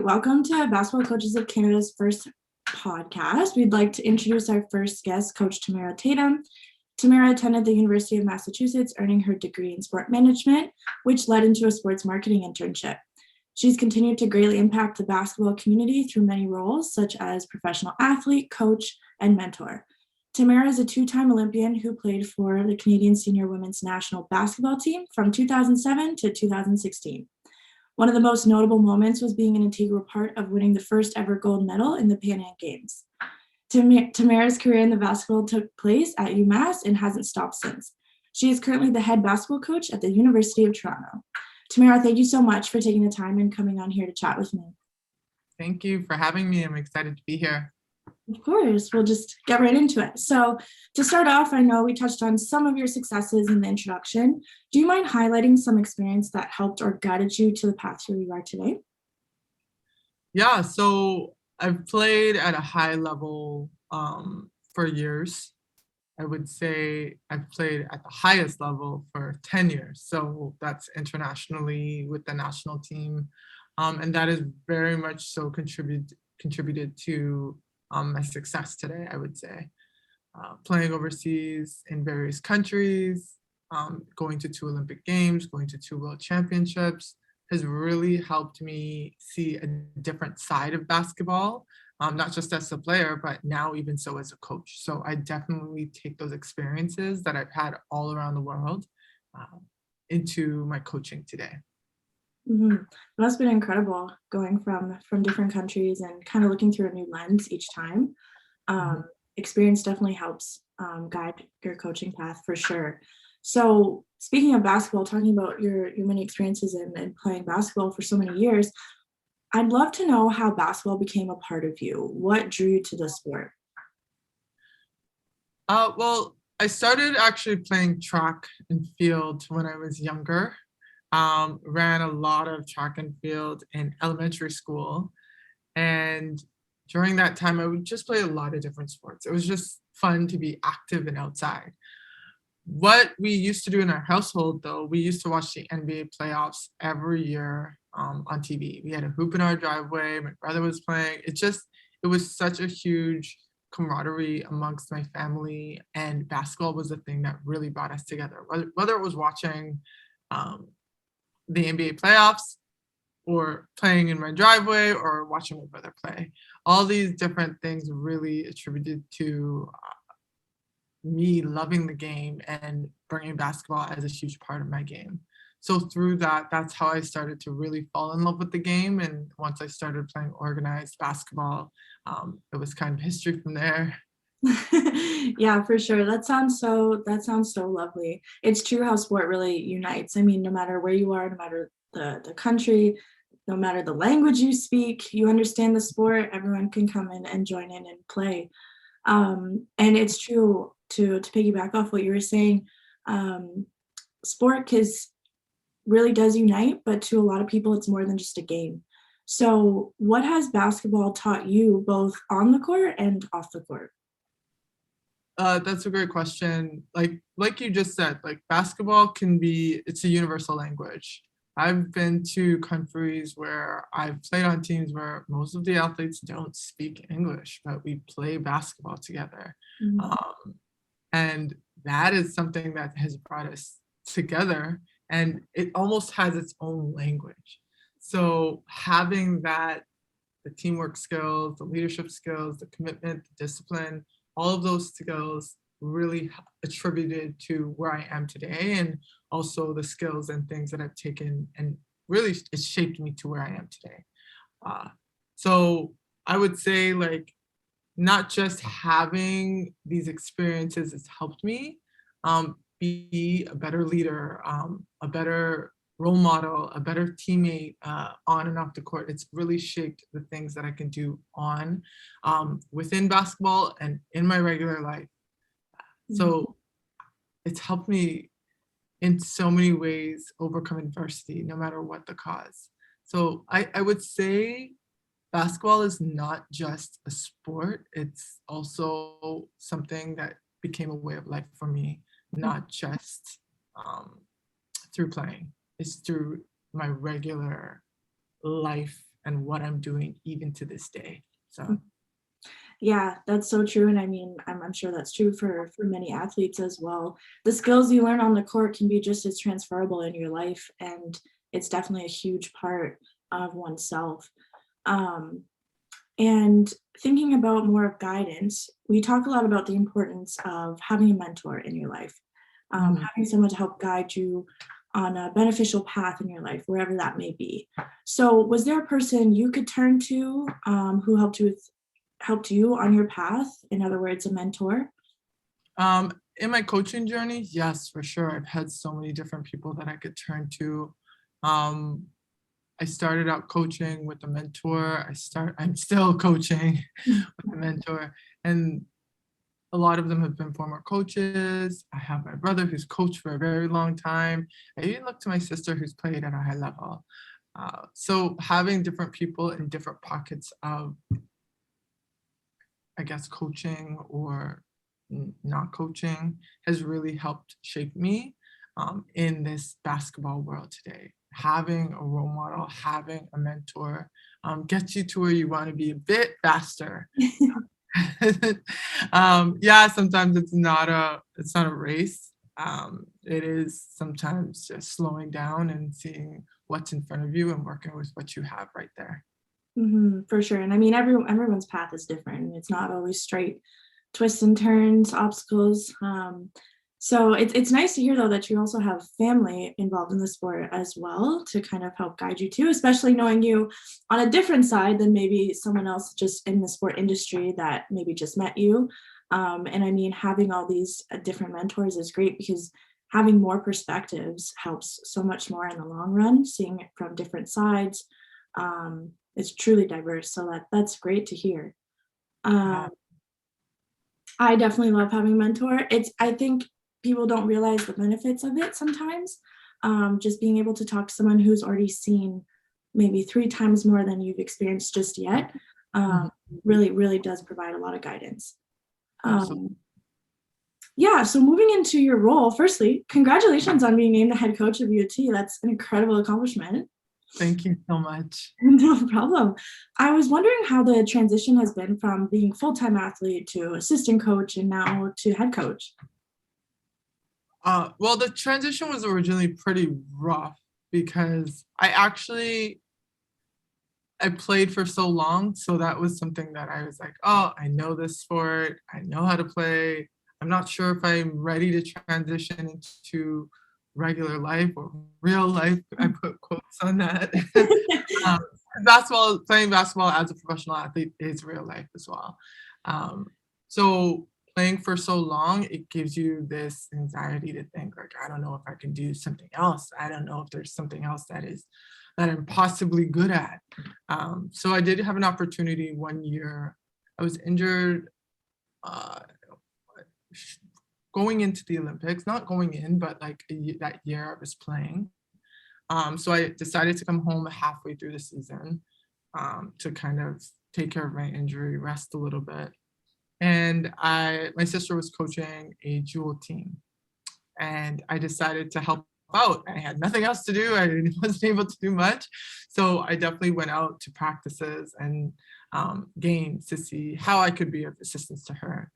Welcome to Basketball Coaches of Canada's first podcast. We'd like to introduce our first guest, Coach Tamara Tatham. Tamara attended the University of Massachusetts, earning her degree in sport management, which led into a sports marketing internship. She's continued to greatly impact the basketball community through many roles, such as professional athlete, coach, and mentor. Tamara is a two-time Olympian who played for the Canadian senior women's national basketball team from 2007 to 2016. One of the most notable moments was being an integral part of winning the first ever gold medal in the Pan Am Games. Tamara's career in the basketball took place at UMass and hasn't stopped since. She is currently the head basketball coach at the University of Toronto. Tamara, thank you so much for taking the time and coming on here to chat with me. Thank you for having me. I'm excited to be here. Of course, we'll just get right into it. So to start off, I know we touched on some of your successes in the introduction. Do you mind highlighting some experience that helped or guided you to the path where you are today? Yeah, so I've played at a high level for years. I would say I've played at the highest level for 10 years. So that's internationally with the national team. And that has very much so contributed to my success today, I would say. Playing overseas in various countries, going to 2 Olympic Games, going to 2 World Championships has really helped me see a different side of basketball, not just as a player, but now even so as a coach. So I definitely take those experiences that I've had all around the world into my coaching today. Mm-hmm. That's been incredible going from different countries and kind of looking through a new lens each time. Experience definitely helps guide your coaching path for sure. So speaking of basketball, talking about your many experiences in playing basketball for so many years, I'd love to know how basketball became a part of you. What drew you to the sport? Well, I started actually playing track and field when I was younger. Ran a lot of track and field in elementary school. And during that time, I would just play a lot of different sports. It was just fun to be active and outside. What we used to do in our household, though, we used to watch the NBA playoffs every year on TV. We had a hoop in our driveway. My brother was playing. It was such a huge camaraderie amongst my family. And basketball was the thing that really brought us together. Whether it was watching the NBA playoffs or playing in my driveway or watching my brother play. All these different things really attributed to me loving the game and bringing basketball as a huge part of my game. So through that, that's how I started to really fall in love with the game. And once I started playing organized basketball, it was kind of history from there. Yeah, for sure. That sounds so lovely. It's true how sport really unites. I mean, no matter where you are, no matter the country, no matter the language you speak, you understand the sport, everyone can come in and join in and play. And it's true to piggyback off what you were saying, sport really does unite, but to a lot of people, it's more than just a game. So what has basketball taught you both on the court and off the court? That's a great question. Like you just said, like basketball it's a universal language. I've been to countries where I've played on teams where most of the athletes don't speak English, but we play basketball together. And that is something that has brought us together, and it almost has its own language. So having that, the teamwork skills, the leadership skills, the commitment, the discipline, all of those skills really attributed to where I am today, and also the skills and things that I've taken, and really it's shaped me to where I am today. So I would say not just having these experiences has helped me be a better leader, a better role model, a better teammate on and off the court. It's really shaped the things that I can do within basketball and in my regular life. So it's helped me in so many ways overcome adversity, no matter what the cause. So I would say basketball is not just a sport, it's also something that became a way of life for me, not just through playing. It's through my regular life and what I'm doing even to this day. So Yeah, that's so true. And I mean, I'm sure that's true for many athletes as well. The skills you learn on the court can be just as transferable in your life, and it's definitely a huge part of oneself. Um, and thinking about more of guidance, we talk a lot about the importance of having a mentor in your life, mhm. having someone to help guide you on a beneficial path in your life, wherever that may be. So, was there a person you could turn to who helped you on your path? In other words, a mentor? In my coaching journey, yes, for sure. I've had so many different people that I could turn to. Um, I started out coaching with a mentor. I'm still coaching with a mentor, and a lot of them have been former coaches. I have my brother who's coached for a very long time. I even look to my sister who's played at a high level. So having different people in different pockets of, I guess, coaching or not coaching has really helped shape me in this basketball world today. Having a role model, having a mentor gets you to where you want to be a bit faster. Yeah, sometimes it's not a race. It is sometimes just slowing down and seeing what's in front of you and working with what you have right there. For sure. And I mean, everyone's path is different. It's not always straight twists and turns, obstacles. So it's nice to hear though that you also have family involved in the sport as well to kind of help guide you too, especially knowing you on a different side than maybe someone else just in the sport industry that maybe just met you. And I mean, having all these different mentors is great because having more perspectives helps so much more in the long run, seeing it from different sides. It's truly diverse. So that's great to hear. Yeah. Um, I definitely love having a mentor. I think people don't realize the benefits of it sometimes. Just being able to talk to someone who's already seen maybe 3 times more than you've experienced just yet, um, Mhm. really, really does provide a lot of guidance. Absolutely. Um, yeah, so moving into your role, firstly, congratulations on being named the head coach of UT. That's an incredible accomplishment. Thank you so much. No problem. I was wondering how the transition has been from being full-time athlete to assistant coach and now to head coach. Well, the transition was originally pretty rough because I played for so long, so that was something that I was like, "Oh, I know this sport. I know how to play. I'm not sure if I'm ready to transition into regular life or real life." I put quotes on that. Um, playing basketball as a professional athlete is real life as well. Um, so playing for so long, it gives you this anxiety to think like, I don't know if I can do something else. I don't know if there's something else that I'm possibly good at. So I did have an opportunity one year. I was injured uh, going into the Olympics, not going in, but like that year I was playing. So I decided to come home halfway through the season to kind of take care of my injury, rest a little bit. And my sister was coaching a jewel team, and I decided to help out. I had nothing else to do. I wasn't able to do much, so I definitely went out to practices and games to see how I could be of assistance to her.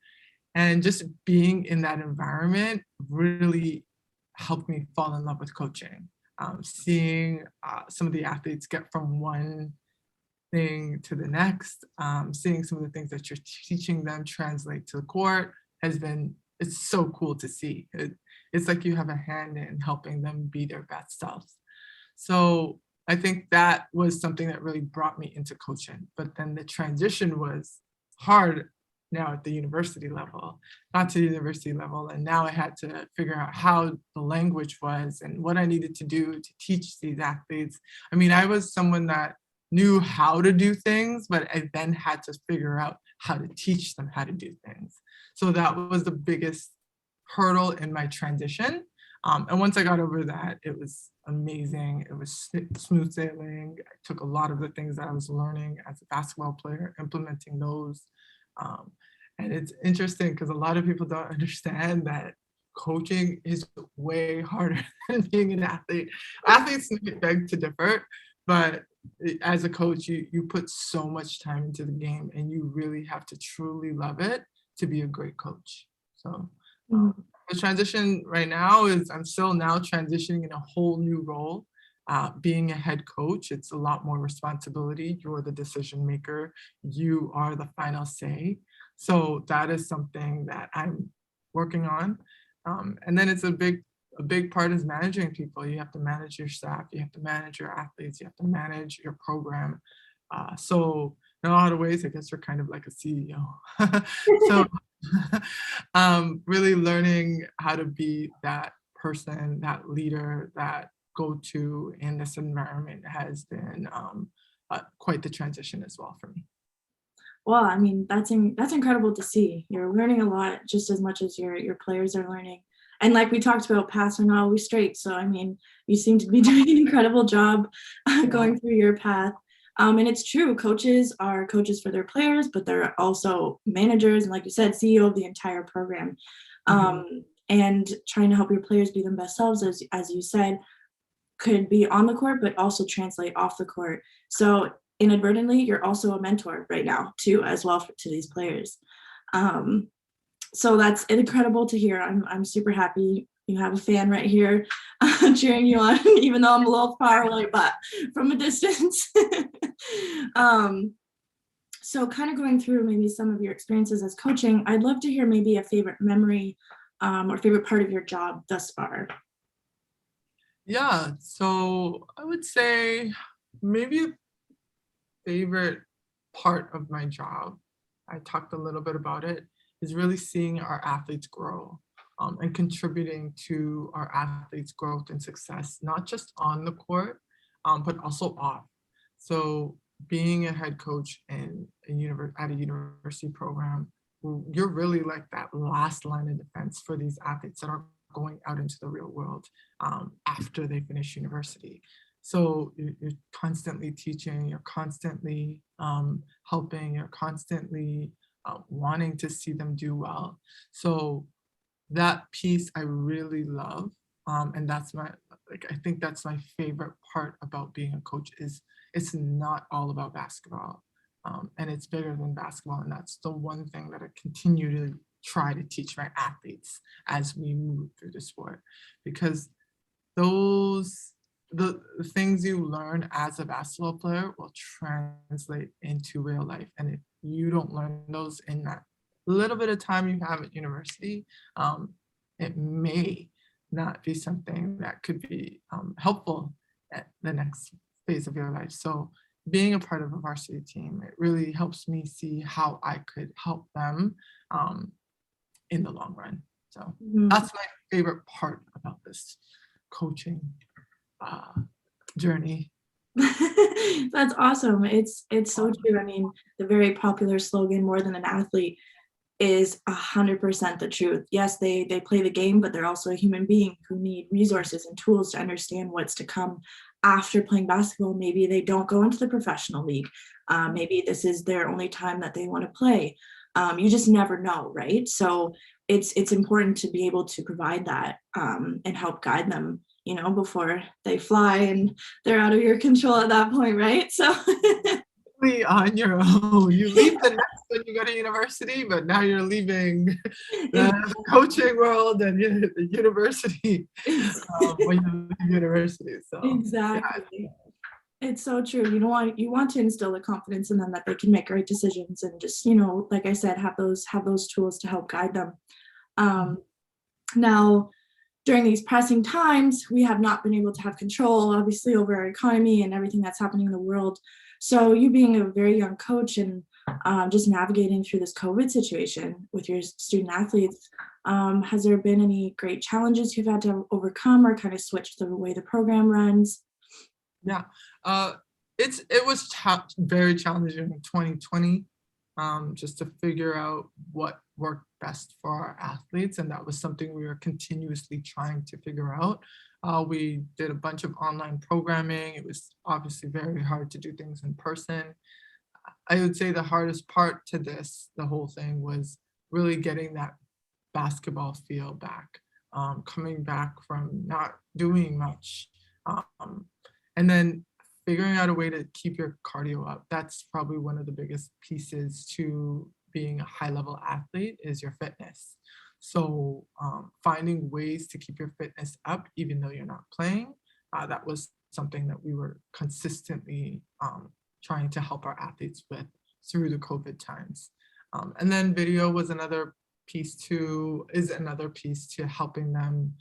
And just being in that environment really helped me fall in love with coaching. Seeing some of the athletes get from one thing to the next, seeing some of the things that you're teaching them translate to the court it's so cool to see. It's like you have a hand in helping them be their best selves. So I think that was something that really brought me into coaching. But then the transition was hard now at the university level, not to the university level. And now I had to figure out how the language was and what I needed to do to teach these athletes. I mean, I was someone that knew how to do things, but I then had to figure out how to teach them how to do things. So that was the biggest hurdle in my transition. And once I got over that, it was amazing. It was smooth sailing. I took a lot of the things that I was learning as a basketball player, implementing those. Um, and it's interesting because a lot of people don't understand that coaching is way harder than being an athlete. Athletes beg to differ, but as a coach, you put so much time into the game, and you really have to truly love it to be a great coach. So Mhm. the transition right now is I'm still now transitioning in a whole new role. Being a head coach, it's a lot more responsibility. You're the decision maker. You are the final say. So that is something that I'm working on. And then it's a big part is managing people. You have to manage your staff. You have to manage your athletes. You have to manage your program. So in a lot of ways, I guess you're kind of like a CEO. So really learning how to be that person, that leader, that go-to in this environment has been quite the transition as well for me. Well, I mean, that's incredible to see. You're learning a lot just as much as your players are learning. And like we talked about, paths are not always straight. So I mean, you seem to be doing an incredible job Yeah. going through your path. And it's true, coaches are coaches for their players, but they're also managers and, like you said, CEO of the entire program. Mhm. And trying to help your players be their best selves, as you said, could be on the court, but also translate off the court. So inadvertently, you're also a mentor right now too, as well to these players. Um, so that's incredible to hear. I'm super happy you have a fan right here cheering you on, even though I'm a little far away, but from a distance. um, so kind of going through maybe some of your experiences as coaching, I'd love to hear maybe a favorite memory or favorite part of your job thus far. Yeah, so I would say maybe a favorite part of my job, I talked a little bit about it, is really seeing our athletes grow and contributing to our athletes' growth and success, not just on the court, but also off. So being a head coach in at a university program, you're really like that last line of defense for these athletes that are going out into the real world after they finish university. So you're constantly teaching, you're constantly helping, you're constantly wanting to see them do well. So that piece I really love. And that's my, like, I think that's my favorite part about being a coach is it's not all about basketball. And it's bigger than basketball. And that's the one thing that I continue to try to teach my athletes as we move through the sport, because those the things you learn as a basketball player will translate into real life. And if you don't learn those in that little bit of time you have at university, it may not be something that could be helpful at the next phase of your life. So being a part of a varsity team, it really helps me see how I could help them um, in the long run. So Mhm. that's my favorite part about this coaching uh, journey. That's awesome. It's so true. I mean, the very popular slogan, "More than an athlete," is 100% the truth. Yes, they play the game, but they're also a human being who need resources and tools to understand what's to come after playing basketball. Maybe they don't go into the professional league. Maybe this is their only time that they want to play. You just never know, right? So it's important to be able to provide that and help guide them, before they fly and they're out of your control at that point, right? So Really on your own. You leave the nest when you go to university, but now you're leaving the coaching world and the university when you leave university. So yeah, exactly. It's so true. You want to instill the confidence in them that they can make right decisions and just, like I said, have those tools to help guide them. Um, Now, during these pressing times, we have not been able to have control, obviously, over our economy and everything that's happening in the world. So, you being a very young coach and just navigating through this COVID situation with your student athletes, has there been any great challenges you've had to overcome or kind of switch the way the program runs? yeah. Uh, it was very challenging in 2020, just to figure out what worked best for our athletes, and that was something we were continuously trying to figure out. We did a bunch of online programming. It was obviously very hard to do things in person. I would say the hardest part to this, the whole thing, was really getting that basketball feel back, coming back from not doing much, um, and then figuring out a way to keep your cardio up. That's probably one of the biggest pieces to being a high level athlete is your fitness. So finding ways to keep your fitness up, even though you're not playing, that was something that we were consistently trying to help our athletes with through the COVID times. And then video was another piece is another piece to helping them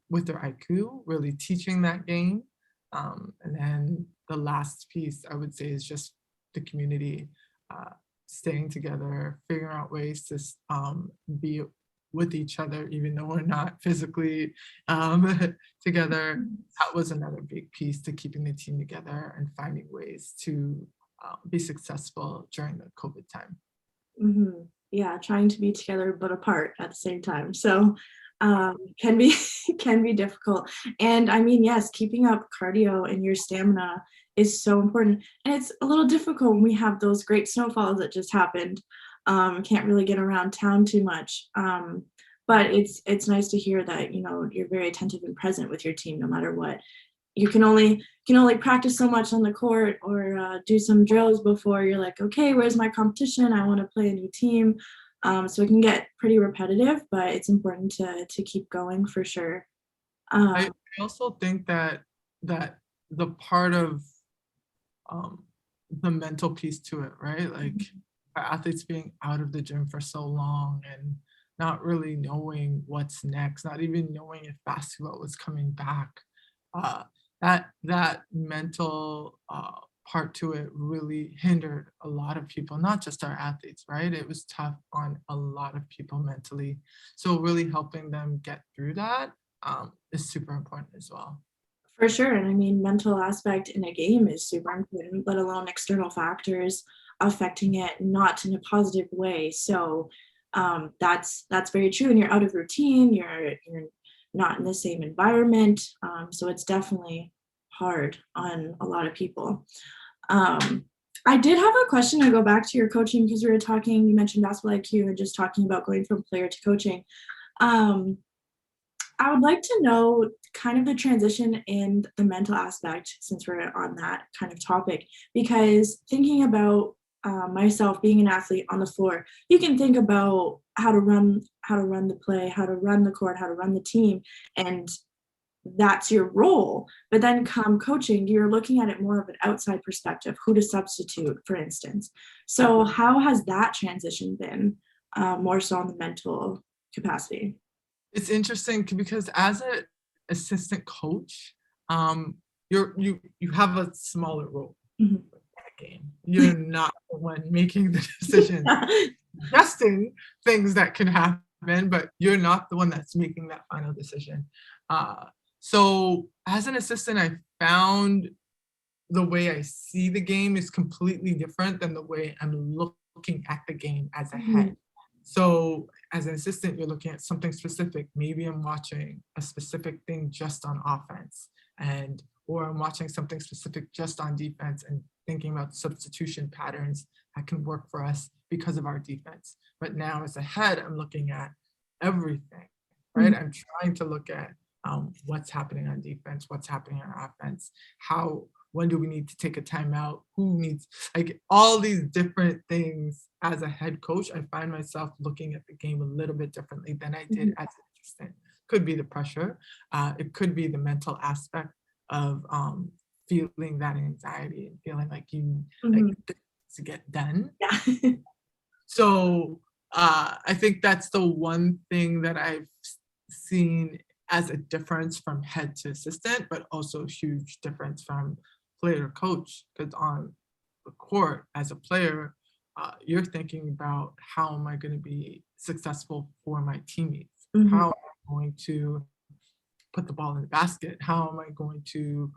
with their IQ, really teaching that game. And then the last piece I would say is just the community, staying together, figuring out ways to be with each other, even though we're not physically together. That was another big piece to keeping the team together and finding ways to be successful during the COVID time. Mm-hmm. Yeah, trying to be together but apart at the same time. So can be can be difficult. And I mean, yes, keeping up cardio and your stamina is so important. And it's a little difficult when we have those great snowfalls that just happened. Can't really get around town too much. But it's nice to hear that, you know, you're very attentive and present with your team no matter what. You can only practice so much on the court or do some drills before you're like, okay, where's my competition? I want to play a new team. So it can get pretty repetitive, but it's important to keep going for sure. I also think that the part of the mental piece to it, right? Like our athletes being out of the gym for so long and not really knowing what's next, not even knowing if basketball was coming back. Uh, that mental part to it really hindered a lot of people, not just our athletes, right? It was tough on a lot of people mentally. So really helping them get through that is super important as well. For sure. And I mean, mental aspect in a game is super important, let alone external factors affecting it not in a positive way. So that's very true. And you're out of routine, you're not in the same environment. So it's definitely hard on a lot of people. I did have a question to go back to your coaching because we were talking, you mentioned basketball IQ and just talking about going from player to coaching. Um, I would like to know kind of the transition in the mental aspect since we're on that kind of topic, because thinking about myself being an athlete on the floor, you can think about how to run the play, how to run the court, how to run the team, and that's your role. But then come coaching, you're looking at it more of an outside perspective, who to substitute, for instance. So how has that transition been more so on the mental capacity? It's interesting because as an assistant coach, you have a smaller role Mhm. in that game. You're not the one making the decision, suggesting things that can happen, but you're not the one that's making that final decision. So as an assistant, I found the way I see the game is completely different than the way I'm looking at the game as a head. So as an assistant, you're looking at something specific. Maybe I'm watching a specific thing just on offense, or I'm watching something specific just on defense and thinking about substitution patterns that can work for us because of our defense. But now as a head, I'm looking at everything, right? I'm trying to look at what's happening on defense, what's happening on offense, when do we need to take a timeout? Who needs, like all these different things as a head coach, I find myself looking at the game a little bit differently than I did as an assistant. Could be the pressure. It could be the mental aspect of feeling that anxiety and feeling like like to get done. Yeah. So I think that's the one thing that I've seen as a difference from head to assistant, but also a huge difference from player to coach. Because on the court as a player, you're thinking about how am I going to be successful for my teammates? How am I going to put the ball in the basket? How am I going to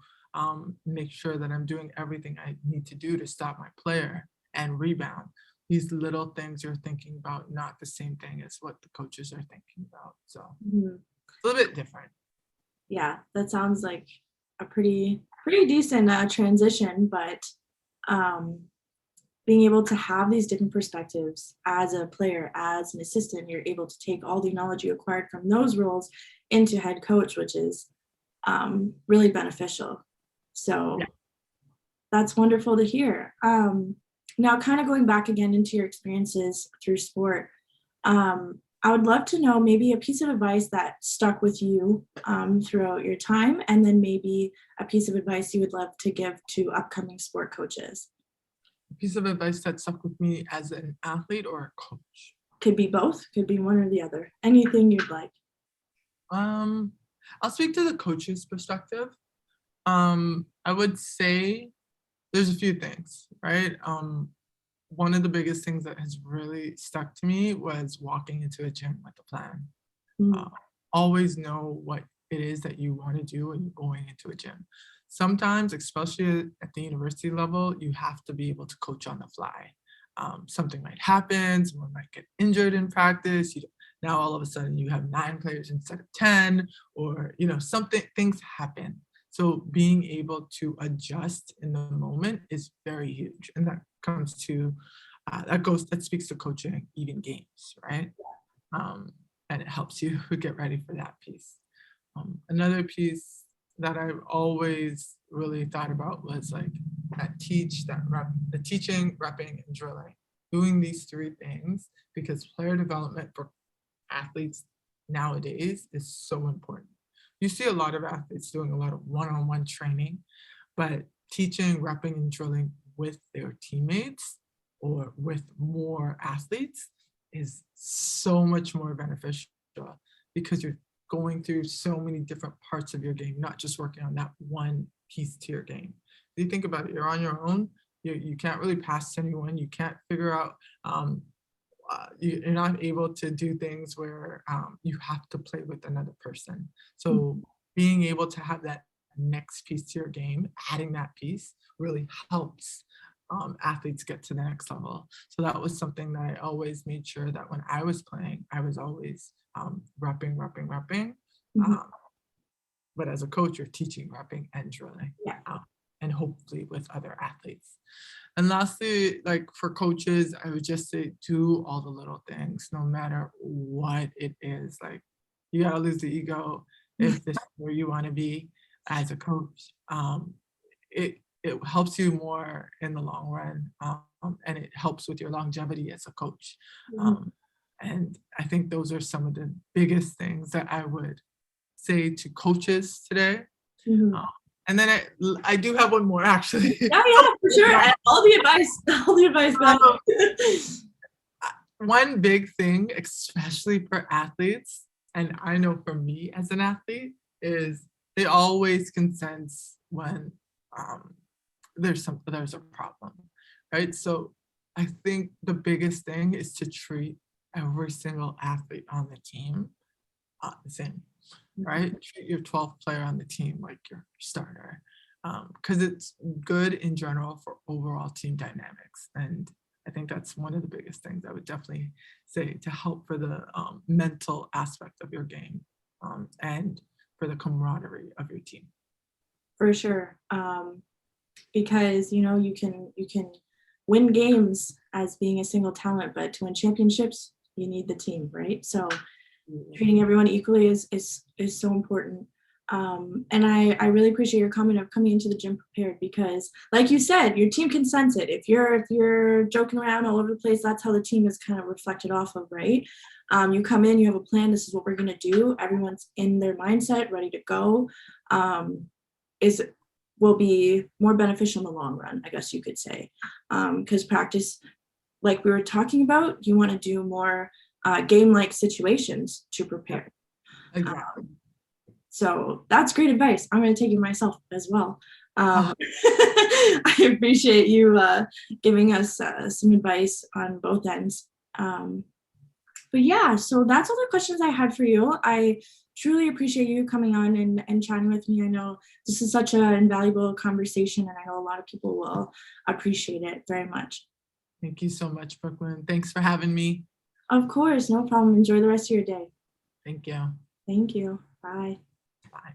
make sure that I'm doing everything I need to do to stop my player and rebound? These little things you're thinking about, not the same thing as what the coaches are thinking about. So it's a little bit different. Yeah, that sounds like a pretty decent transition, but being able to have these different perspectives as a player, as an assistant, you're able to take all the knowledge you acquired from those roles into head coach, which is really beneficial. So That's wonderful to hear. Now, kind of going back again into your experiences through sport, I would love to know maybe a piece of advice that stuck with you throughout your time, and then maybe a piece of advice you would love to give to upcoming sport coaches. A piece of advice that stuck with me as an athlete or a coach. Could be both, could be one or the other. Anything you'd like. I'll speak to the coach's perspective. I would say there's a few things, right? One of the biggest things that has really stuck to me was walking into a gym with a plan. Mm, Always know what it is that you want to do when you're going into a gym. Sometimes, especially at the university level, you have to be able to coach on the fly. Something might happen, someone might get injured in practice. Now all of a sudden you have 9 players instead of 10, or things happen. So being able to adjust in the moment is very huge, and that comes to that speaks to coaching even games, right? And it helps you get ready for that piece. Another piece that I've always really thought about was like the teaching, repping, and drilling. Doing these 3 things, because player development for athletes nowadays is so important. You see a lot of athletes doing a lot of one-on-one training, but teaching, repping, and drilling with their teammates or with more athletes is so much more beneficial, because you're going through so many different parts of your game, not just working on that one piece to your game. If you think about it, you're on your own. You can't really pass to anyone. You can't figure out, you're not able to do things where you have to play with another person. So being able to have that next piece to your game, adding that piece really helps athletes get to the next level. So that was something that I always made sure that when I was playing, I was always repping. Mhm. But as a coach, you're teaching, repping, and drilling, Yeah. and hopefully with other athletes. And lastly, like for coaches, I would just say do all the little things, no matter what it is. Like you gotta lose the ego if this is where you want to be as a coach. It helps you more in the long run, and it helps with your longevity as a coach. Mhm. Um, and I think those are some of the biggest things that I would say to coaches today. Mhm. And then I do have one more actually. Yeah, yeah, for sure. And all the advice, all the advice. Go Um, ahead. One big thing, especially for athletes, and I know for me as an athlete, is they always can sense when um, there's a problem, right? So I think the biggest thing is to treat every single athlete on the team the same, right? Treat your 12th player on the team like your starter, because it's good in general for overall team dynamics. And I think that's one of the biggest things I would definitely say to help for the mental aspect of your game, and for the camaraderie of your team. For sure. Because you can win games as being a single talent, but to win championships, you need the team, right? So treating everyone equally is so important. And I really appreciate your comment of coming into the gym prepared, because like you said, your team can sense it. If you're joking around all over the place, that's how the team is kind of reflected off of, right? You come in, you have a plan, this is what we're going to do, everyone's in their mindset, ready to go. Is will be more beneficial in the long run, I guess you could say, because practice, like we were talking about, you want to do more game-like situations to prepare. Exactly. So that's great advice. I'm going to take it myself as well. I appreciate you giving us some advice on both ends. But yeah, so that's all the questions I had for you. I truly appreciate you coming on and chatting with me. I know this is such an invaluable conversation, and I know a lot of people will appreciate it very much. Thank you so much, Brooklyn. Thanks for having me. Of course, no problem. Enjoy the rest of your day. Thank you. Thank you. Bye. Bye.